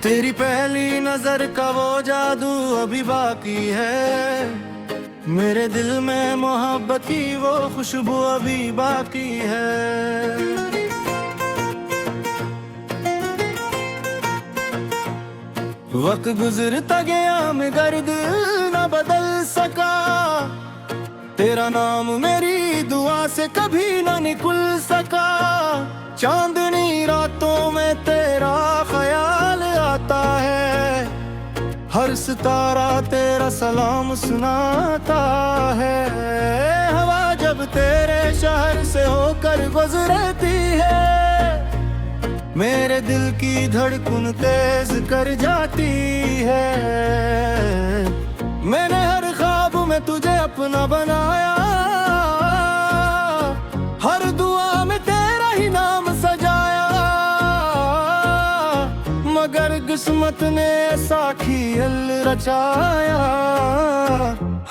तेरी पहली नजर का वो जादू अभी बाकी है, मेरे दिल में मोहब्बत की वो खुशबू अभी बाकी है। वक्त गुजरता गया मगर दिल न बदल सका, तेरा नाम मेरी दुआ से कभी न निकल सका। चांदनी रातों में तेरा ख्याल आता है, हर सितारा तेरा सलाम सुनाता है। हवा जब तेरे शहर से होकर गुजरती है, मेरे दिल की धड़कन तेज कर जाती है। मैंने हर ख्वाब में तुझे अपना बनाया, हर दुआ में तेरा ही नाम सजाया। मगर किस्मत ने ऐसा खेल रचाया,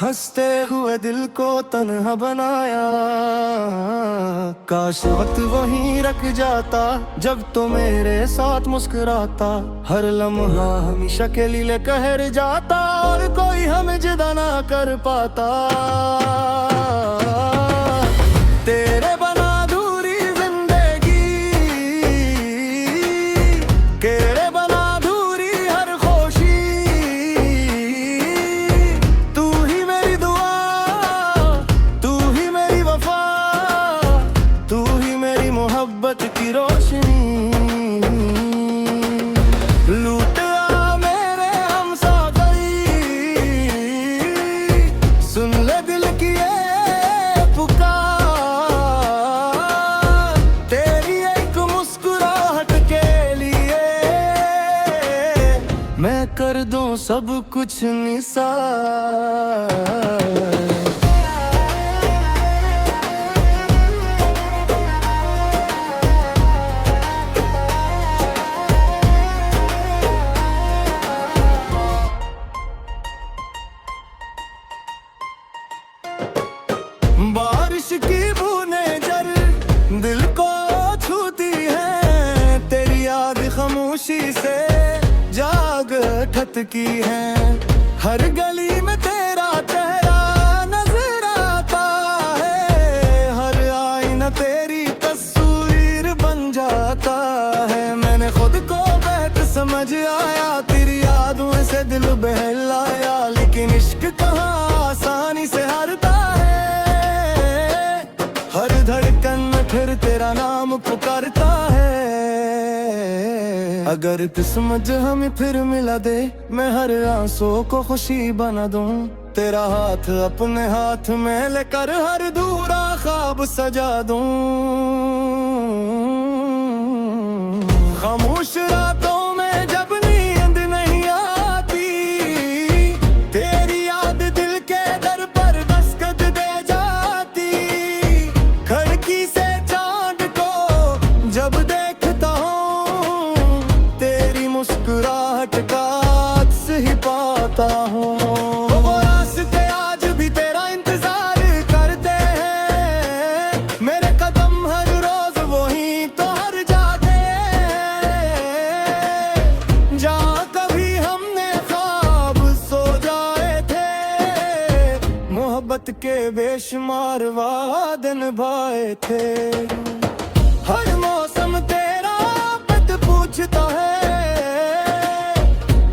हंसते हुए दिल को तन्हा बनाया। काश वक्त वहीं रख जाता जब तो मेरे साथ मुस्कुराता, हर लम्हा हमेशा के लिए कहर जाता और कोई हमें जुदा ना कर पाता। तेरे बना दूरी जिंदगी, तेरे बना दूरी हर खुशी। तू ही मेरी दुआ, तू ही मेरी वफा, तू ही मेरी मोहब्बत की रोशनी। लूट आ मेरे हमसाफरी, सुन ले दिल की ये पुकार। तेरी एक मुस्कुराहट के लिए मैं कर दूं सब कुछ निसार। बारिश की बूंदें जर दिल को छूती है, तेरी याद खामोशी से जाग ठतकी है। हर गली में तेरा चेहरा नजर आता है, हर आईना तेरी तस्वीर बन जाता है। मैंने खुद को बेहतर समझ आया, तेरी यादों से दिल बहलाया। लेकिन इश्क कहाँ आसानी से हारता है, हर धड़कन में फिर तेरा नाम पुकारता है। अगर किस्मत हमें फिर मिला दे, मैं हर आंसू को खुशी बना दूं। तेरा हाथ अपने हाथ में लेकर हर दूरा ख्वाब सजा दूं। खामोश रातों में जब नींद नहीं आती, तेरी याद दिल के दर पर दस्तक दे जाती। खिड़की से चांद को जब देखता हूँ, तेरी मुस्कुराहट का अक्स ही पाता हूँ। वो रास्ते आज भी तेरा इंतजार करते हैं, मेरे कदम हर रोज वहीं तो हर जाते। जहाँ कभी हमने ख्वाब सो जाए थे, मोहब्बत के बेशुमार वादे निभाए थे। हर मौसम तेरा पद पूछता है,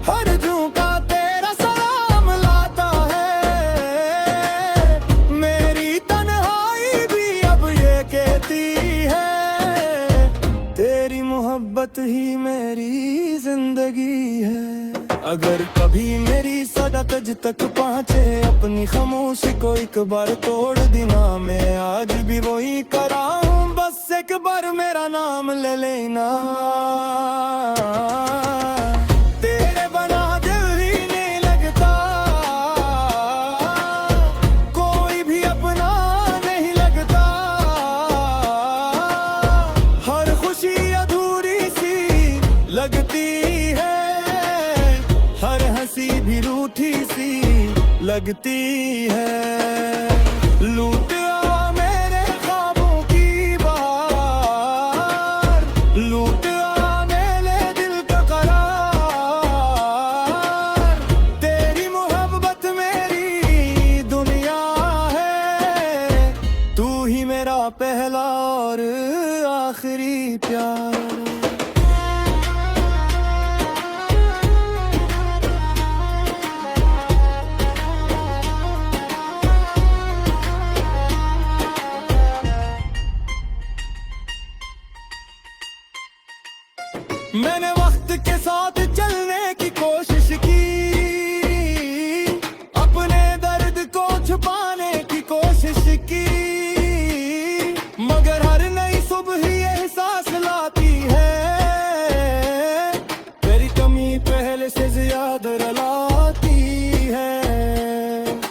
हर झोंका तेरा सलाम लाता है। मेरी तन्हाई भी अब ये कहती है, तेरी मोहब्बत ही मेरी जिंदगी है। अगर कभी मेरी सदा तुझ तक पहुँचे, अपनी खामोशी को एक बार तोड़ देना। मैं आज भी वही कराऊं, बस एक बार मेरा नाम ले लेना। तेरे बना दिल ही नहीं लगता, कोई भी अपना नहीं लगता। हर खुशी अधूरी सी लगती है, हर हंसी भी रूठी सी लगती है। लूट आ मेरे ख्वाबों की बहार, लूट आ मेरे दिल का करार। प्यार। मैंने वक्त के साथ चलने की कोशिश की, अपने दर्द को छुपाने की कोशिश की, मगर हर नई सुबह ये एहसास लाती है, तेरी कमी पहले से ज्यादा रुलाती है।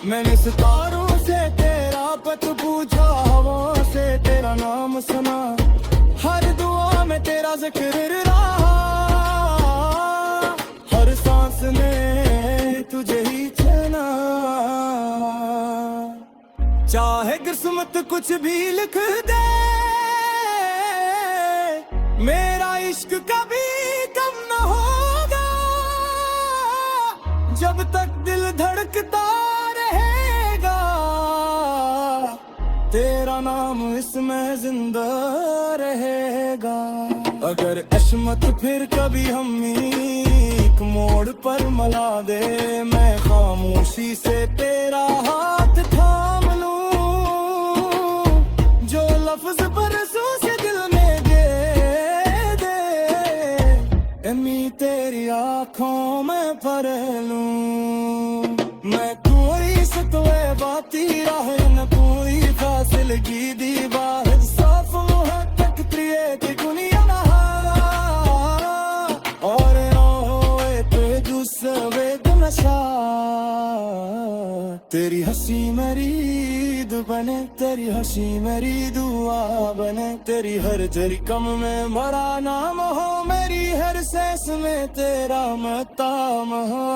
मैंने सितारों से तेरा पथ पूछा, हवाओं से तेरा नाम सुना, हर दुआ में तेरा जिक्र रहा, हर सांस में तुझे ही चुना। चाहे किस्मत कुछ भी लिख दे, मेरा इश्क कभी कम न होगा, जब तक दिल धड़कता रहेगा, तेरा नाम इसमें जिंदा रहेगा। अगर किस्मत फिर कभी हम एक मोड़ पर मिला दे, मैं खामोशी से तेरा हाथ थाम लूं, जो लफ्ज बरसों से दिल में दे, एमी तेरी आंखों में भर लूं। मैं कोई सतवे बाती राह न कोई फासिलगी दीवार, साफ मुहब्बत प्रिय की दुनिया ना, और ना होए ते दूसरे नशा। तेरी हंसी मेरी ईद बने, तेरी हंसी मेरी दुआ बने, तेरी हर झरकम में मरा नाम हो, मेरी हर सांस में तेरा मताम हो।